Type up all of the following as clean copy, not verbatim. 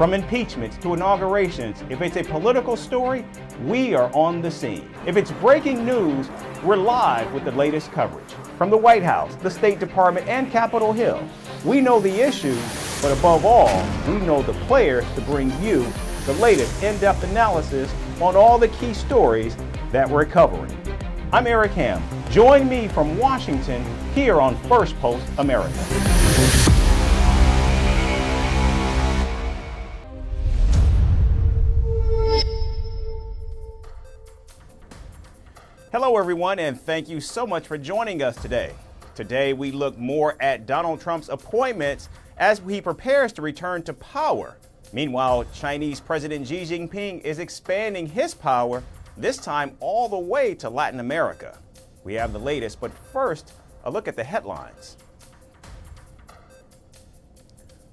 From impeachments to inaugurations, if it's a political story, we are on the scene. If it's breaking news, we're live with the latest coverage. From the White House, the State Department, and Capitol Hill, we know the issues, but above all, we know the players to bring you the latest in-depth analysis on all the key stories that we're covering. I'm Eric Ham. Join me from Washington here on Firstpost America. Hello everyone, and thank you so much for joining us today. Today we look more at Donald Trump's appointments as he prepares to return to power. Meanwhile, Chinese President Xi Jinping is expanding his power, this time all the way to Latin America. We have the latest, but first, a look at the headlines.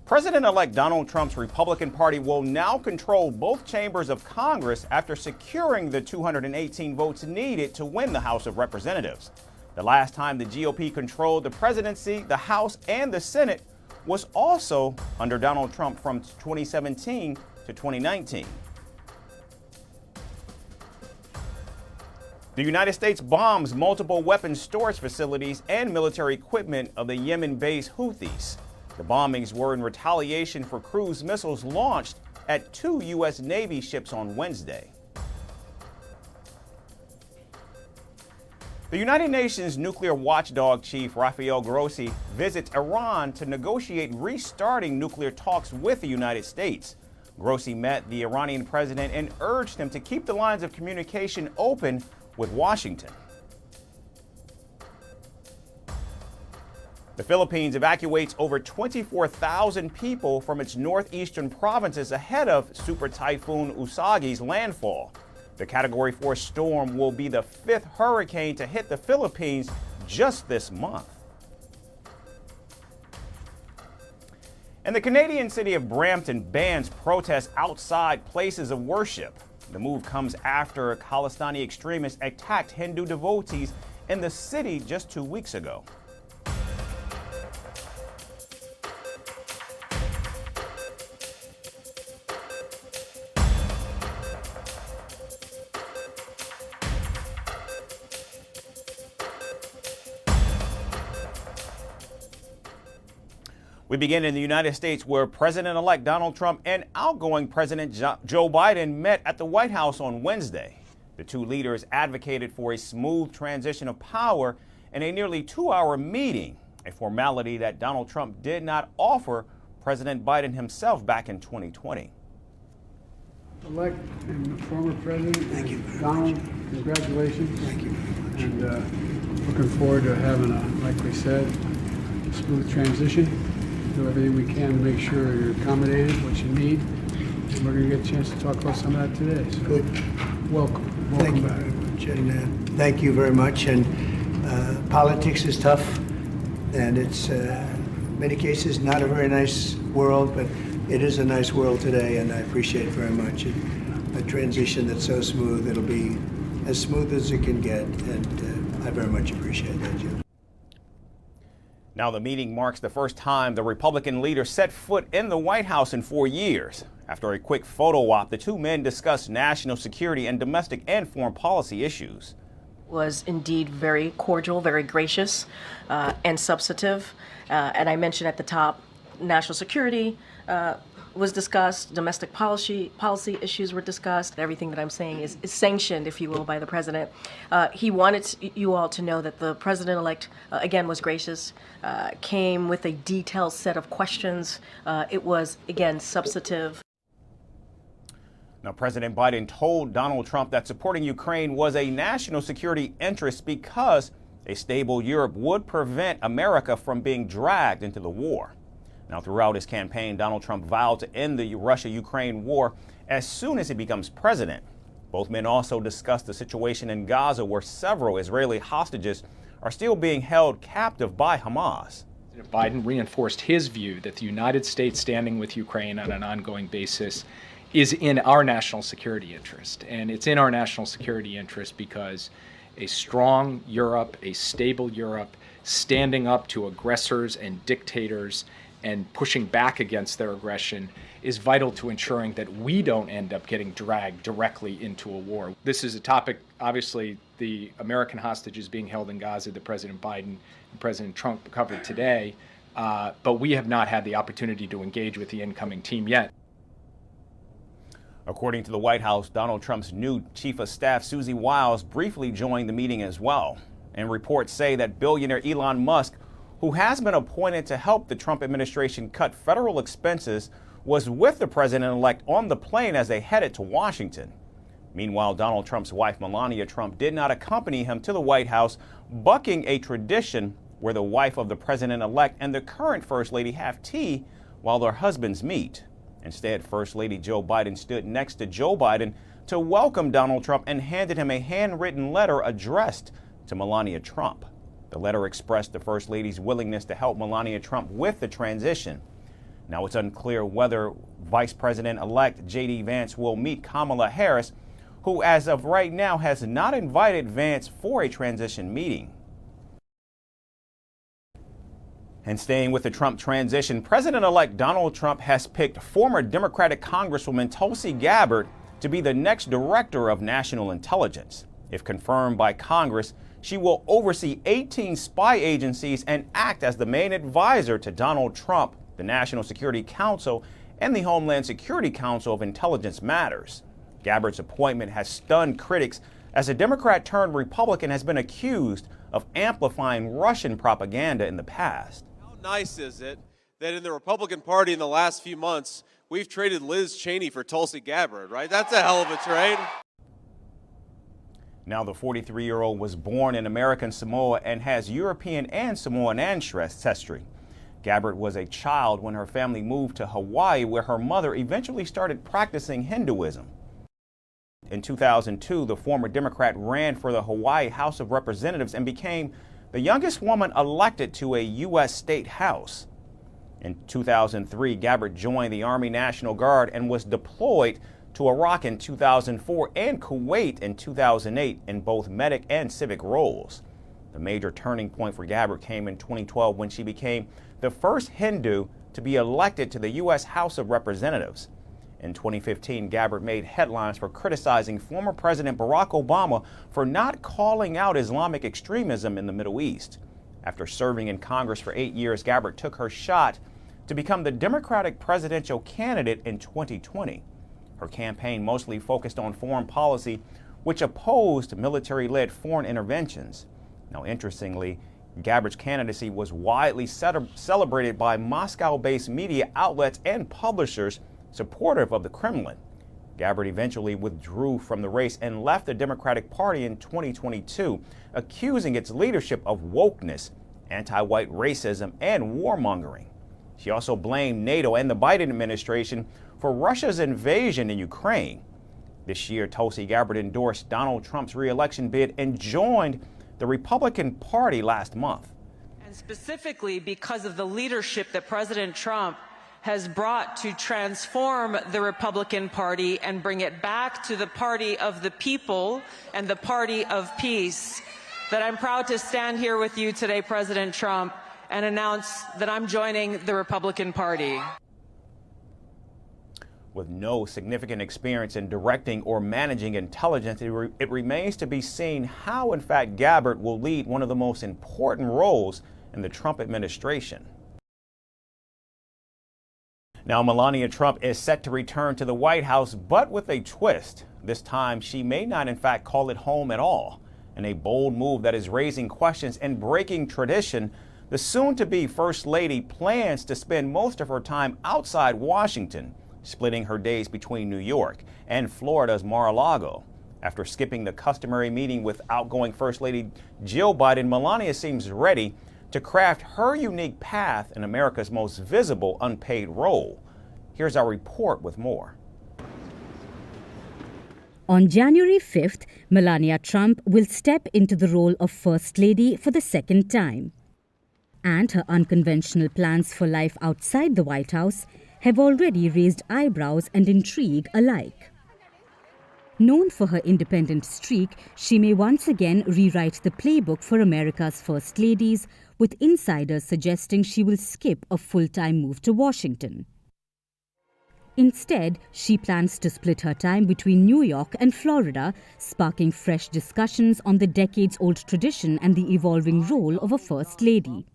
President-elect Donald Trump's Republican Party will now control both chambers of Congress after securing the 218 votes needed to win the House of Representatives. The last time the GOP controlled the presidency, the House, and the Senate was also under Donald Trump from 2017 to 2019. The United States bombs multiple weapons storage facilities and military equipment of the Yemen-based Houthis. The bombings were in retaliation for cruise missiles launched at 2 U.S. Navy ships on Wednesday. The United Nations nuclear watchdog chief Rafael Grossi visits Iran to negotiate restarting nuclear talks with the United States. Grossi met the Iranian president and urged him to keep the lines of communication open with Washington. The Philippines evacuates over 24,000 people from its northeastern provinces ahead of Super Typhoon Usagi's landfall. The Category 4 storm will be the fifth hurricane to hit the Philippines just this month. And the Canadian city of Brampton bans protests outside places of worship. The move comes after Khalistani extremists attacked Hindu devotees in the city just 2 weeks ago. We begin in the United States, where President-elect Donald Trump and outgoing President Joe Biden met at the White House on Wednesday. The two leaders advocated for a smooth transition of power in a nearly 2-hour meeting, a formality that Donald Trump did not offer President Biden himself back in 2020. Elect and former President, thank you Donald, congratulations. Thank you very much. And looking forward to having like we said, smooth transition. Do everything we can to make sure you're accommodated, what you need. And we're going to get a chance to talk about some of that today. So good. Welcome Thank you back. very much. And thank you very much. And politics is tough, and it's in many cases not a very nice world, but it is a nice world today, and I appreciate it very much. A transition that's so smooth, it'll be as smooth as it can get, and I very much appreciate that, Jim. Now, the meeting marks the first time the Republican leader set foot in the White House in 4 years. After a quick photo op, the two men discussed national security and domestic and foreign policy issues. Was indeed very cordial, very gracious, and substantive. And I mentioned at the top, national security was discussed, domestic policy issues were discussed. Everything that I'm saying is sanctioned, if you will, by the president. He wanted you all to know that the president-elect, again, was gracious, came with a detailed set of questions. It was, again, substantive. Now, President Biden told Donald Trump that supporting Ukraine was a national security interest because a stable Europe would prevent America from being dragged into the war. Now, throughout his campaign, Donald Trump vowed to end the Russia-Ukraine war as soon as he becomes president. Both men also discussed the situation in Gaza, where several Israeli hostages are still being held captive by Hamas. Biden reinforced his view that the United States standing with Ukraine on an ongoing basis is in our national security interest. And it's in our national security interest because a strong Europe, a stable Europe, standing up to aggressors and dictators and pushing back against their aggression is vital to ensuring that we don't end up getting dragged directly into a war. This is a topic, obviously, the American hostages being held in Gaza that President Biden and President Trump covered today, but we have not had the opportunity to engage with the incoming team yet. According to the White House, Donald Trump's new chief of staff, Susie Wiles, briefly joined the meeting as well. And reports say that billionaire Elon Musk, who has been appointed to help the Trump administration cut federal expenses, was with the president-elect on the plane as they headed to Washington. Meanwhile, Donald Trump's wife, Melania Trump, did not accompany him to the White House, bucking a tradition where the wife of the president-elect and the current First Lady have tea while their husbands meet. Instead, First Lady Joe Biden stood next to Joe Biden to welcome Donald Trump and handed him a handwritten letter addressed to Melania Trump. The letter expressed the First Lady's willingness to help Melania Trump with the transition. Now, it's unclear whether Vice President-elect J.D. Vance will meet Kamala Harris, who as of right now has not invited Vance for a transition meeting. And staying with the Trump transition, President-elect Donald Trump has picked former Democratic Congresswoman Tulsi Gabbard to be the next director of national intelligence. If confirmed by Congress, she will oversee 18 spy agencies and act as the main advisor to Donald Trump, the National Security Council, and the Homeland Security Council of Intelligence Matters. Gabbard's appointment has stunned critics as a Democrat turned Republican has been accused of amplifying Russian propaganda in the past. How nice is it that in the Republican Party in the last few months, we've traded Liz Cheney for Tulsi Gabbard, right? That's a hell of a trade. Now, the 43-year-old was born in American Samoa and has European and Samoan ancestry. Gabbard was a child when her family moved to Hawaii, where her mother eventually started practicing Hinduism. In 2002, the former Democrat ran for the Hawaii House of Representatives and became the youngest woman elected to a U.S. state house. In 2003, Gabbard joined the Army National Guard and was deployed to Iraq in 2004 and Kuwait in 2008 in both medic and civic roles. The major turning point for Gabbard came in 2012 when she became the first Hindu to be elected to the U.S. House of Representatives. In 2015, Gabbard made headlines for criticizing former President Barack Obama for not calling out Islamic extremism in the Middle East. After serving in Congress for 8 years, Gabbard took her shot to become the Democratic presidential candidate in 2020. Her campaign mostly focused on foreign policy, which opposed military-led foreign interventions. Now, interestingly, Gabbard's candidacy was widely celebrated by Moscow-based media outlets and publishers supportive of the Kremlin. Gabbard eventually withdrew from the race and left the Democratic Party in 2022, accusing its leadership of wokeness, anti-white racism, and warmongering. She also blamed NATO and the Biden administration for Russia's invasion in Ukraine. This year, Tulsi Gabbard endorsed Donald Trump's re-election bid and joined the Republican Party last month. And specifically because of the leadership that President Trump has brought to transform the Republican Party and bring it back to the party of the people and the party of peace, that I'm proud to stand here with you today, President Trump, and announce that I'm joining the Republican Party. With no significant experience in directing or managing intelligence, it remains to be seen how, in fact, Gabbard will lead one of the most important roles in the Trump administration. Now, Melania Trump is set to return to the White House, but with a twist. This time, she may not, in fact, call it home at all. In a bold move that is raising questions and breaking tradition, the soon-to-be First Lady plans to spend most of her time outside Washington, splitting her days between New York and Florida's Mar-a-Lago. After skipping the customary meeting with outgoing First Lady Jill Biden, Melania seems ready to craft her unique path in America's most visible unpaid role. Here's our report with more. On January 5th, Melania Trump will step into the role of First Lady for the second time. And her unconventional plans for life outside the White House have already raised eyebrows and intrigue alike. Known for her independent streak, she may once again rewrite the playbook for America's First Ladies, with insiders suggesting she will skip a full-time move to Washington. Instead, she plans to split her time between New York and Florida, sparking fresh discussions on the decades-old tradition and the evolving role of a First Lady.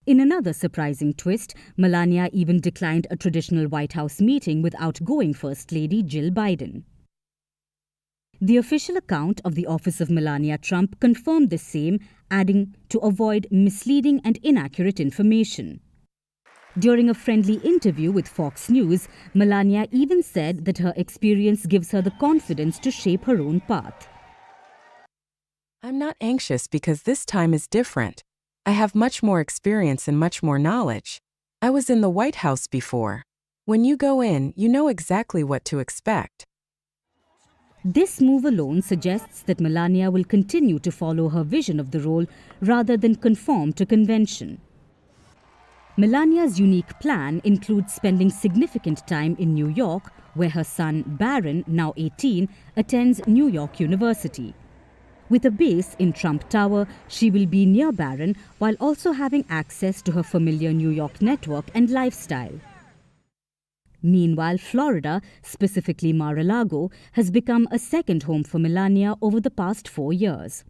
In another surprising twist, Melania even declined a traditional White House meeting with outgoing First Lady Jill Biden. The official account of the office of Melania Trump confirmed the same, adding to avoid misleading and inaccurate information. During a friendly interview with Fox News, Melania even said that her experience gives her the confidence to shape her own path. I'm not anxious because this time is different. I have much more experience and much more knowledge. I was in the White House before. When you go in, you know exactly what to expect. This move alone suggests that Melania will continue to follow her vision of the role rather than conform to convention. Melania's unique plan includes spending significant time in New York, where her son Barron, now 18, attends New York University. With a base in Trump Tower, she will be near Barron while also having access to her familiar New York network and lifestyle. Meanwhile, Florida, specifically Mar-a-Lago, has become a second home for Melania over the past 4 years.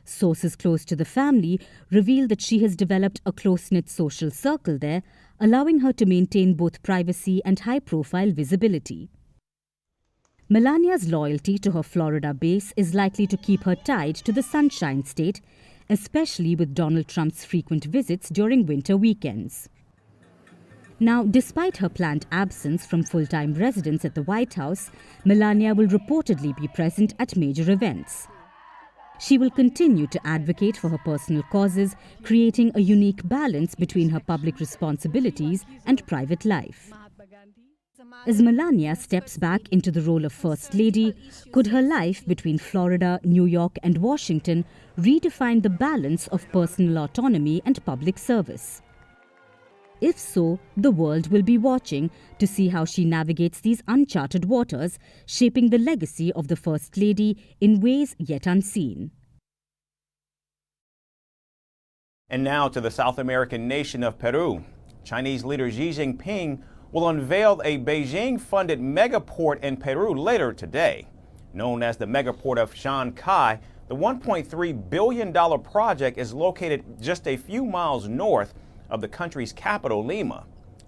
Sources close to the family reveal that she has developed a close-knit social circle there, allowing her to maintain both privacy and high-profile visibility. Melania's loyalty to her Florida base is likely to keep her tied to the Sunshine State, especially with Donald Trump's frequent visits during winter weekends. Now, despite her planned absence from full-time residence at the White House, Melania will reportedly be present at major events. She will continue to advocate for her personal causes, creating a unique balance between her public responsibilities and private life. As Melania steps back into the role of First Lady, could her life between Florida, New York, and Washington redefine the balance of personal autonomy and public service? If so, the world will be watching to see how she navigates these uncharted waters, shaping the legacy of the First Lady in ways yet unseen. And now to the South American nation of Peru. Chinese leader Xi Jinping will unveil a Beijing-funded megaport in Peru later today. Known as the megaport of Chancay, the $1.3 billion project is located just a few miles north of the country's capital, Lima.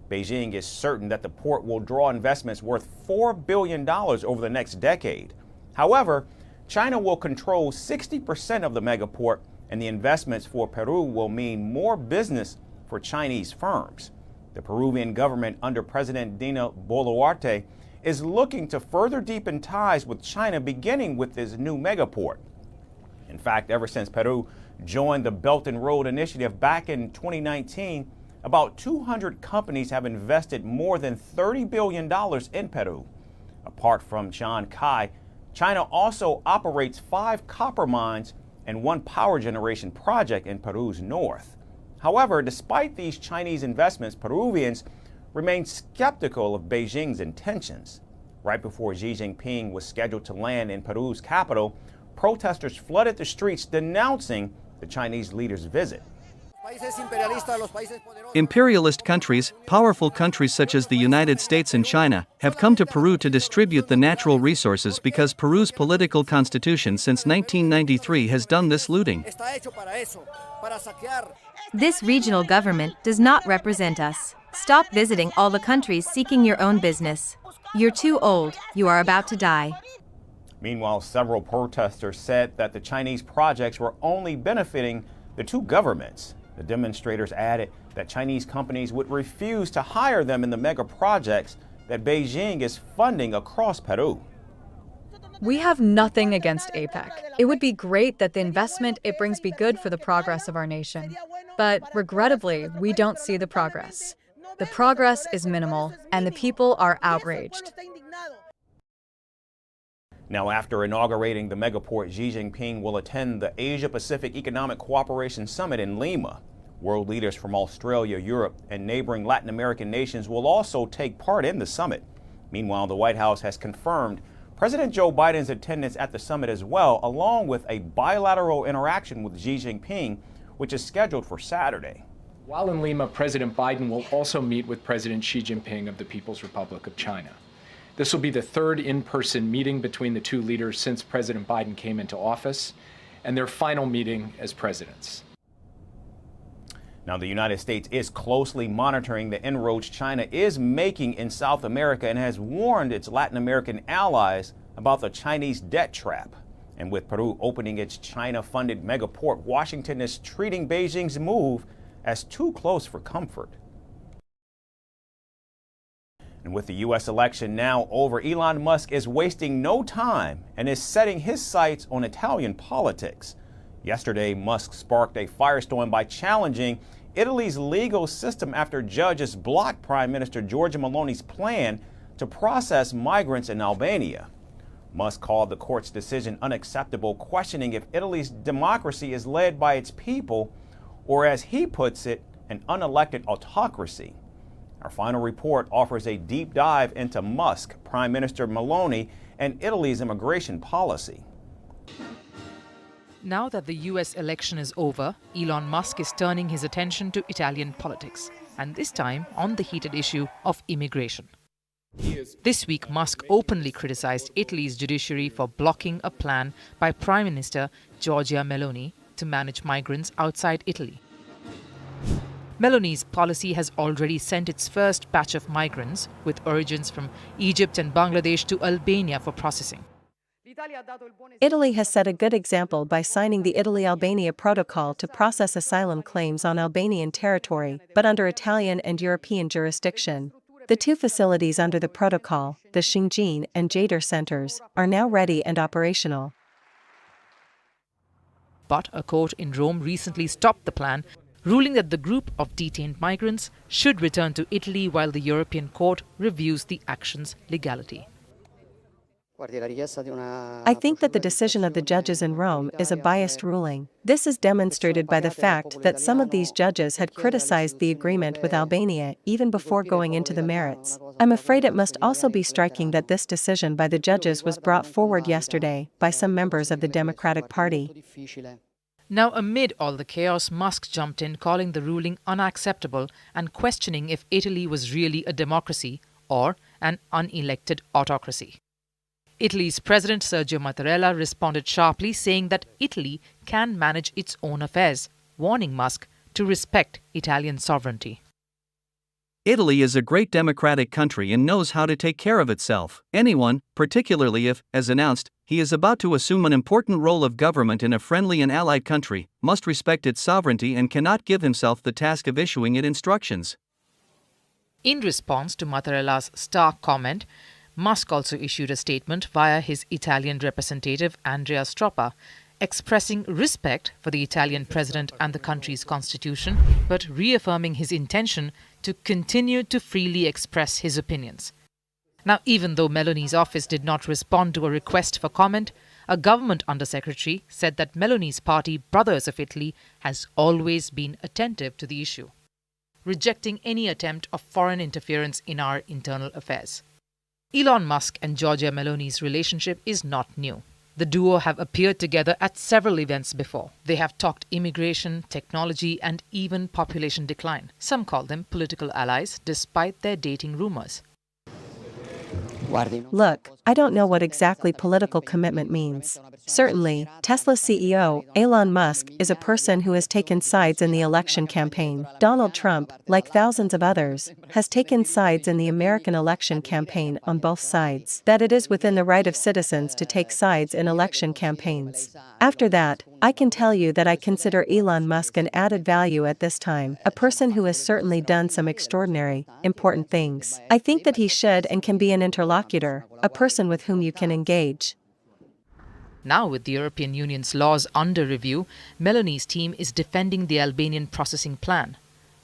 Beijing is certain that the port will draw investments worth $4 billion over the next decade. However, China will control 60% of the megaport, and the investments for Peru will mean more business for Chinese firms. The Peruvian government under President Dina Boluarte is looking to further deepen ties with China, beginning with this new megaport. In fact, ever since Peru joined the Belt and Road Initiative back in 2019, about 200 companies have invested more than $30 billion in Peru. Apart from Chancay, China also operates 5 copper mines and 1 power generation project in Peru's north. However, despite these Chinese investments, Peruvians remain skeptical of Beijing's intentions. Right before Xi Jinping was scheduled to land in Peru's capital, protesters flooded the streets denouncing the Chinese leader's visit. Imperialist countries, powerful countries such as the United States and China, have come to Peru to distribute the natural resources because Peru's political constitution since 1993 has done this looting. This regional government does not represent us. Stop visiting all the countries seeking your own business. You're too old. You are about to die. Meanwhile, several protesters said that the Chinese projects were only benefiting the 2 governments. The demonstrators added that Chinese companies would refuse to hire them in the mega projects that Beijing is funding across Peru. We have nothing against APEC. It would be great that the investment it brings be good for the progress of our nation. But regrettably, we don't see the progress. The progress is minimal, and the people are outraged. Now, after inaugurating the megaport, Xi Jinping will attend the Asia-Pacific Economic Cooperation Summit in Lima. World leaders from Australia, Europe, and neighboring Latin American nations will also take part in the summit. Meanwhile, the White House has confirmed President Joe Biden's attendance at the summit as well, along with a bilateral interaction with Xi Jinping, which is scheduled for Saturday. While in Lima, President Biden will also meet with President Xi Jinping of the People's Republic of China. This will be the third in-person meeting between the two leaders since President Biden came into office, and their final meeting as presidents. Now, the United States is closely monitoring the inroads China is making in South America and has warned its Latin American allies about the Chinese debt trap. And with Peru opening its China-funded megaport, Washington is treating Beijing's move as too close for comfort. And with the U.S. election now over, Elon Musk is wasting no time and is setting his sights on Italian politics. Yesterday, Musk sparked a firestorm by challenging Italy's legal system after judges blocked Prime Minister Giorgia Meloni's plan to process migrants in Albania. Musk called the court's decision unacceptable, questioning if Italy's democracy is led by its people, or as he puts it, an unelected autocracy. Our final report offers a deep dive into Musk, Prime Minister Meloni, and Italy's immigration policy. Now that the US election is over, Elon Musk is turning his attention to Italian politics, and this time on the heated issue of immigration. This week, Musk openly criticized Italy's judiciary for blocking a plan by Prime Minister Giorgia Meloni to manage migrants outside Italy. Meloni's policy has already sent its first batch of migrants, with origins from Egypt and Bangladesh, to Albania for processing. Italy has set a good example by signing the Italy-Albania Protocol to process asylum claims on Albanian territory, but under Italian and European jurisdiction. The two facilities under the protocol, the Shingin and Jadar centers, are now ready and operational. But a court in Rome recently stopped the plan, ruling that the group of detained migrants should return to Italy while the European Court reviews the action's legality. I think that the decision of the judges in Rome is a biased ruling. This is demonstrated by the fact that some of these judges had criticized the agreement with Albania even before going into the merits. I'm afraid it must also be striking that this decision by the judges was brought forward yesterday by some members of the Democratic Party. Now, amid all the chaos, Musk jumped in, calling the ruling unacceptable and questioning if Italy was really a democracy or an unelected autocracy. Italy's President Sergio Mattarella responded sharply, saying that Italy can manage its own affairs, warning Musk to respect Italian sovereignty. Italy is a great democratic country and knows how to take care of itself. Anyone, particularly if, as announced, he is about to assume an important role of government in a friendly and allied country, must respect its sovereignty and cannot give himself the task of issuing it instructions. In response to Mattarella's stark comment, Musk also issued a statement via his Italian representative Andrea Stroppa, expressing respect for the Italian president and the country's constitution, but reaffirming his intention to continue to freely express his opinions. Now, even though Meloni's office did not respond to a request for comment, a government undersecretary said that Meloni's party, Brothers of Italy, has always been attentive to the issue, rejecting any attempt of foreign interference in our internal affairs. Elon Musk and Giorgia Meloni's relationship is not new. The duo have appeared together at several events before. They have talked immigration, technology, and even population decline. Some call them political allies, despite their dating rumors. Look, I don't know what exactly political commitment means. Certainly, Tesla CEO Elon Musk is a person who has taken sides in the election campaign. Donald Trump, like thousands of others, has taken sides in the American election campaign on both sides. That it is within the right of citizens to take sides in election campaigns. After that, I can tell you that I consider Elon Musk an added value at this time, a person who has certainly done some extraordinary, important things. I think that he should and can be an interlocutor, a person with whom you can engage. Now, with the European Union's laws under review, Meloni's team is defending the Albanian processing plan.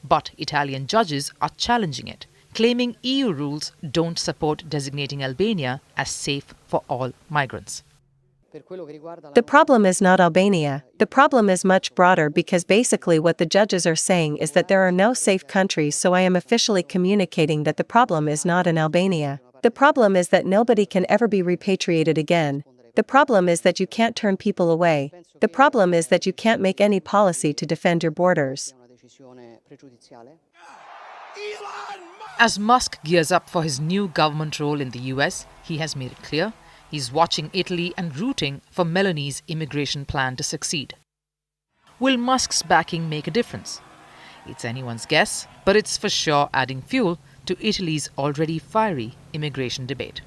But Italian judges are challenging it, claiming EU rules don't support designating Albania as safe for all migrants. The problem is not Albania. The problem is much broader because basically what the judges are saying is that there are no safe countries, so I am officially communicating that the problem is not in Albania. The problem is that nobody can ever be repatriated again. The problem is that you can't turn people away. The problem is that you can't make any policy to defend your borders. As Musk gears up for his new government role in the US, he has made it clear he's watching Italy and rooting for Melania's immigration plan to succeed. Will Musk's backing make a difference? It's anyone's guess, but it's for sure adding fuel to Italy's already fiery immigration debate.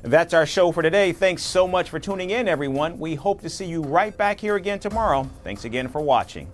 That's our show for today. Thanks so much for tuning in, everyone. We hope to see you right back here again tomorrow. Thanks again for watching.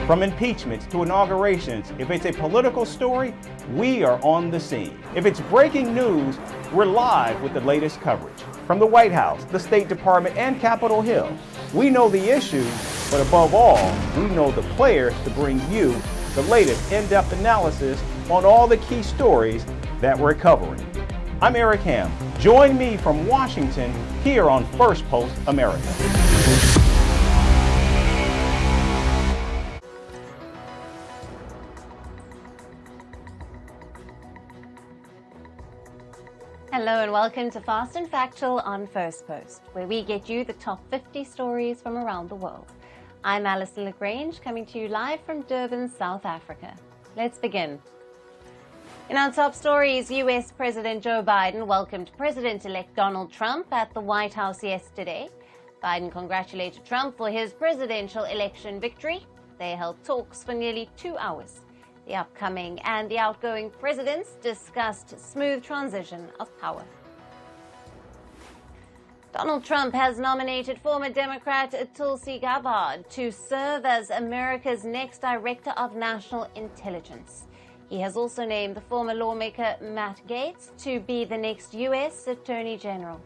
From impeachments to inaugurations, if it's a political story, we are on the scene. If it's breaking news, we're live with the latest coverage. From the White House, the State Department, and Capitol Hill, we know the issues, but above all, we know the players to bring you the latest in-depth analysis on all the key stories that we're covering. I'm Eric Ham. Join me from Washington here on Firstpost America. Hello and welcome to Fast and Factual on Firstpost, where we get you the top 50 stories from around the world. I'm Alison LaGrange, coming to you live from Durban, South Africa. Let's begin. In our top stories, US President Joe Biden welcomed President-elect Donald Trump at the White House yesterday. Biden congratulated Trump for his presidential election victory. They held talks for nearly 2 hours. The upcoming and the outgoing presidents discussed smooth transition of power. Donald Trump has nominated former Democrat Tulsi Gabbard to serve as America's next Director of National Intelligence. He has also named the former lawmaker Matt Gaetz to be the next U.S. Attorney General.